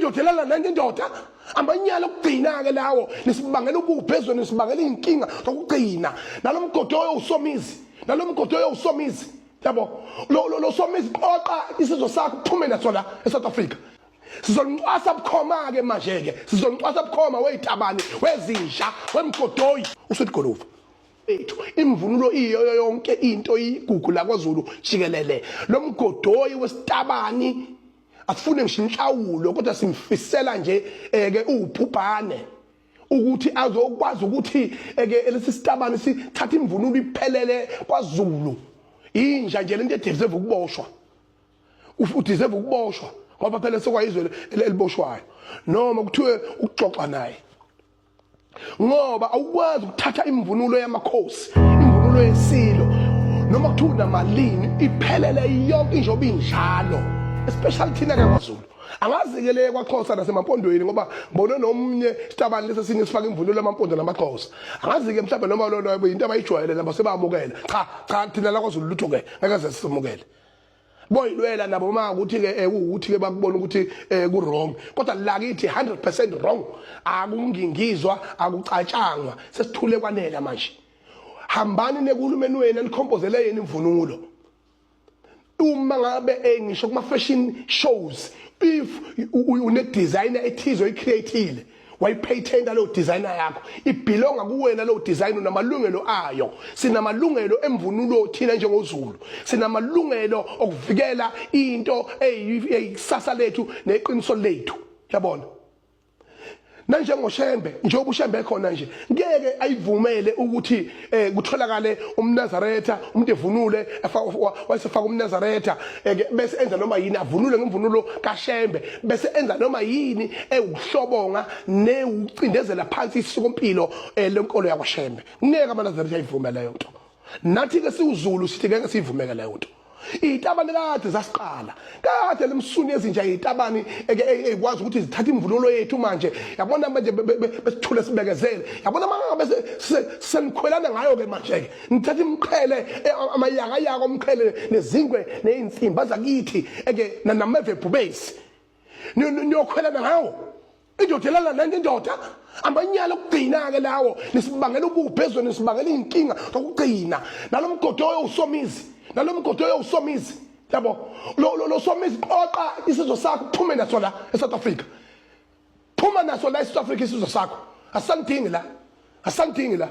indodelana nanye indoda amanyala okugcina ke lawo nisibangela ubuphezulu nisibangela inkinga zokugcina nalomgodo usomizi usomizi yabo lo somizi qoqa isizwe sakho kuphume naso la eSouth Africa sizonqwasa bukhoma ke manje ke sizonqwasa bukhoma weyitabani wezinja wemgodoyi usithi Golofu ethu imvunulo iyo yonke into igugu la kwaZulu jikelele lomgodoyi wesitabani asifune ngisho inhlawulo kodwa simfisela nje ke ubhubhane ukuthi azokwazi ukuthi ke lesi sitabani sithatha imvunulo iphelele kwaZulu inja nje lento edeserve ukuboshwa udeserve ukuboshwa ngoba phela sokwayizwe eliboshwayo noma kuthiwe ukuxoxa naye ngoba awukwazi ukuthatha imvunulo yamakhosi imvunulo yesilo noma kuthiwa namalini iphelele yonke injoba injalo especially thina kwaZulu angazikele kwaXhosa nasemampondweni ngoba ngibone nomunye sitabani lesesini sifaka imvunulo yamampondo namaXhosa angazike mhlawumbe noma lo into abayijwayele nabo sebamukela cha thina la kwaZulu lutho ke ngeke simukele boyilwela nabo uma ukuthi ke ukuthi ke bakubona ukuthi ku wrong kodwa lakithi 100% wrong akungingizwa akucatshangwa sesithule kwanela manje hambani nekulumeni wena nikhompozele yena imvunulo uma ngabe ngisho kuma fashion shows if une designer ethizo icreateile wayipatenta lo designer yakho ibelonga kuwena lo design namalungelo ayo sinamalungelo emvunulo thina njengoZulu sinamalungelo okuvikela into eyisasa lethu neqiniso lethu yabona nanje ngoShembe njengoba uShembe ekhona nje ngeke ayivumele ukuthi kutholakale umNazaretha umuntu evunule wasefaka umNazaretha bese enza noma yini avunule ngemvunulo kaShembe bese enza noma yini ewuhlobonga neucindezela phansi isikompilo lenkolo yakwaShembe ngeke amaNazaretha ayivumele leyo nto nathi ke siwuZulu sithi ngeke sivumeke leyo nto itabani kade zasiqala kade lemsuni ezinja itabani ekwazi ukuthi zithatha imvunulo yethu manje yabona manje besithule sibekezele yabona manje senikhwelana ngayo ke manje ke nithatha imqhele amayaka yako umqhele nezingwe neinsimba zakithi nameve bubesi niyokhwelana ngawo indodelana nanye indoda amanyala okugcina ke lawo nisibangela ubuphezulu nisibangela inkinga zokugcina nalomgodo usomizi nalomgodo usomizi yabo lo somizi qoqa isizwe sakho kuphume naso la eSouth Africa phuma naso la eSouth Africa isizwe sakho asandingi la